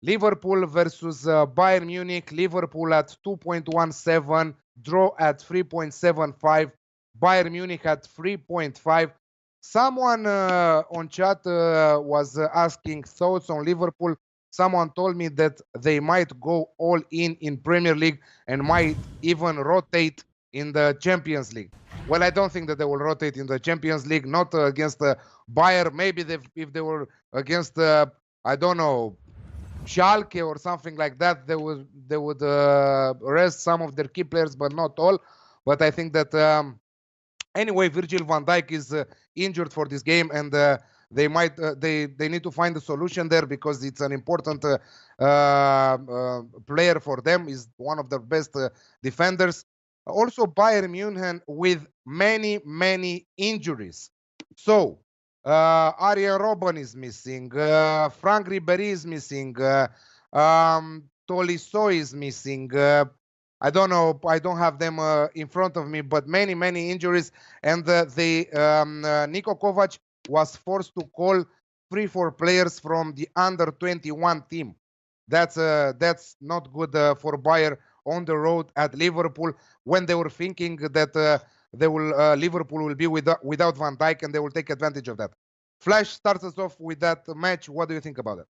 Liverpool versus Bayern Munich. Liverpool at 2.17, draw at 3.75, Bayern Munich at 3.5. Someone on chat was asking thoughts on Liverpool. Someone told me that they might go all in Premier League and might even rotate in the Champions League. Well, I don't think that they will rotate in the Champions League, not against Bayern. Maybe if they were against, I don't know, Schalke or something like that, they would rest some of their key players, but not all. But I think that anyway, Virgil van Dijk is injured for this game, and they might they need to find a solution there because it's an important player for them. Is one of their best defenders. Also, Bayern Munich with many injuries. So Arjen Robben is missing. Frank Ribéry is missing. Tolisso is missing. I don't know. I don't have them in front of me, but many injuries. And Niko Kovac was forced to call 3-4 players from the under-21 team. That's not good for Bayern on the road at Liverpool when they were thinking that Liverpool will be without Van Dijk and they will take advantage of that. Flash starts us off with that match. What do you think about it?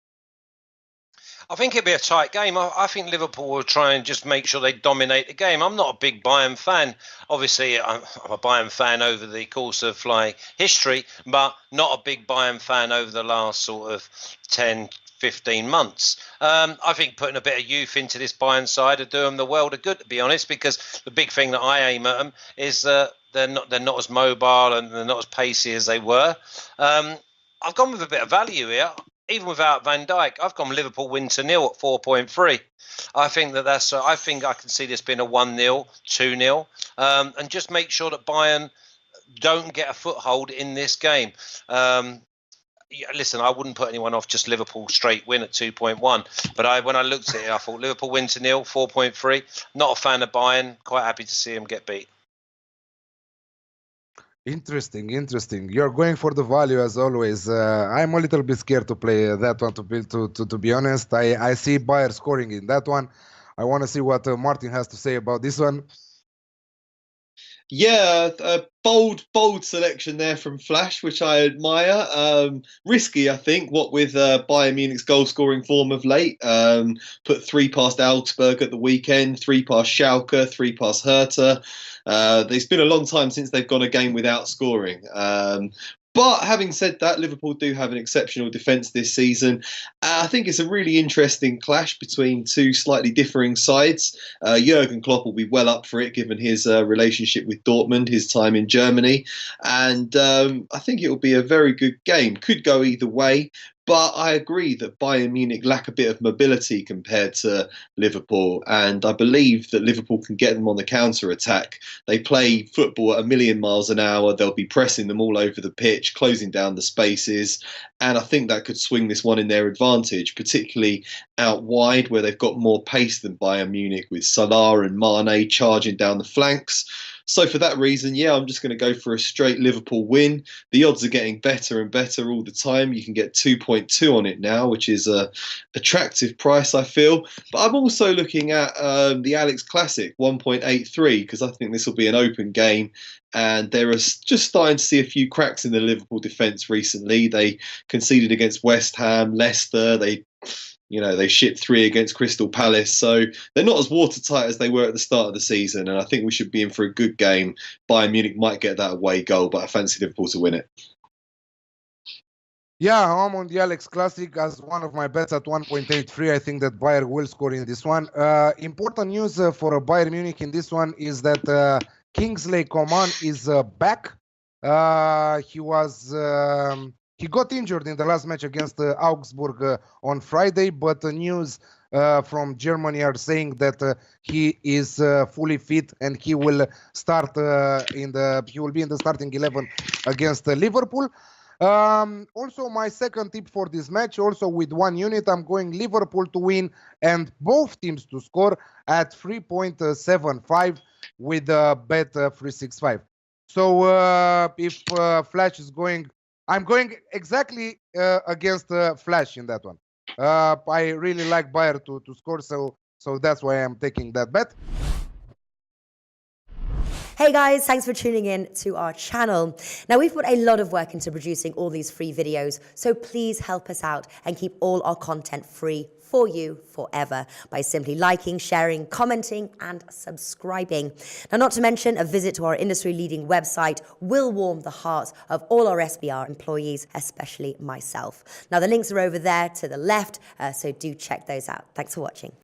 I think it'll be a tight game. I think Liverpool will try and just make sure they dominate the game. I'm not a big Bayern fan. Obviously, I'm a Bayern fan over the course of history, but not a big Bayern fan over the last sort of 10, 15 months. I think putting a bit of youth into this Bayern side would do them the world of good, to be honest, because the big thing that I aim at them is they're not as mobile and they're not as pacey as they were. I've gone with a bit of value here. Even without Van Dijk, I've gone Liverpool win to 0 at 4.3. I think that's. I think I can see this being a 1-0, 2-0, and just make sure that Bayern don't get a foothold in this game. Listen, I wouldn't put anyone off just Liverpool straight win at 2.1. But when I looked at it, I thought Liverpool win to 0, 4.3. Not a fan of Bayern. Quite happy to see them get beat. Interesting. You're going for the value as always. I'm a little bit scared to play that one, to be honest. I see Bayern scoring in that one. I want to see what Martin has to say about this one. Yeah, a bold selection there from Flash, which I admire. Risky, I think, what with Bayern Munich's goal-scoring form of late. Put 3 past Augsburg at the weekend, 3 past Schalke, 3 past Hertha. It's been a long time since they've gone a game without scoring. But having said that, Liverpool do have an exceptional defence this season. I think it's a really interesting clash between two slightly differing sides. Jurgen Klopp will be well up for it, given his relationship with Dortmund, his time in Germany. And I think it will be a very good game. Could go either way. But I agree that Bayern Munich lack a bit of mobility compared to Liverpool, and I believe that Liverpool can get them on the counter-attack. They play football at 1,000,000 miles an hour. They'll be pressing them all over the pitch, closing down the spaces, and I think that could swing this one in their advantage, particularly out wide where they've got more pace than Bayern Munich with Salah and Mane charging down the flanks. So for that reason, yeah, I'm just going to go for a straight Liverpool win. The odds are getting better and better all the time. You can get 2.2 on it now, which is a attractive price, I feel. But I'm also looking at the Alex Classic, 1.83, because I think this will be an open game. And there are just starting to see a few cracks in the Liverpool defence recently. They conceded against West Ham, Leicester. They shipped 3 against Crystal Palace. So they're not as watertight as they were at the start of the season. And I think we should be in for a good game. Bayern Munich might get that away goal, but I fancy Liverpool to win it. Yeah, I'm on the Alex Classic as one of my bets at 1.83. I think that Bayern will score in this one. Important news for Bayern Munich in this one is that Kingsley Coman is back. He got injured in the last match against Augsburg on Friday, but the news from Germany are saying that he is fully fit and he will start he will be in the starting 11 against Liverpool. Also, my second tip for this match, also with 1 unit, I'm going Liverpool to win and both teams to score at 3.75 with bet 365. So if Flash is going, I'm going exactly against Flash in that one. I really like Bayern to score, so that's why I'm taking that bet. Hey guys, thanks for tuning in to our channel. Now, we've put a lot of work into producing all these free videos, so please help us out and keep all our content free for you forever by simply liking, sharing, commenting, and subscribing. Now, not to mention, a visit to our industry-leading website will warm the hearts of all our SBR employees, especially myself. Now, the links are over there to the left, so do check those out. Thanks for watching.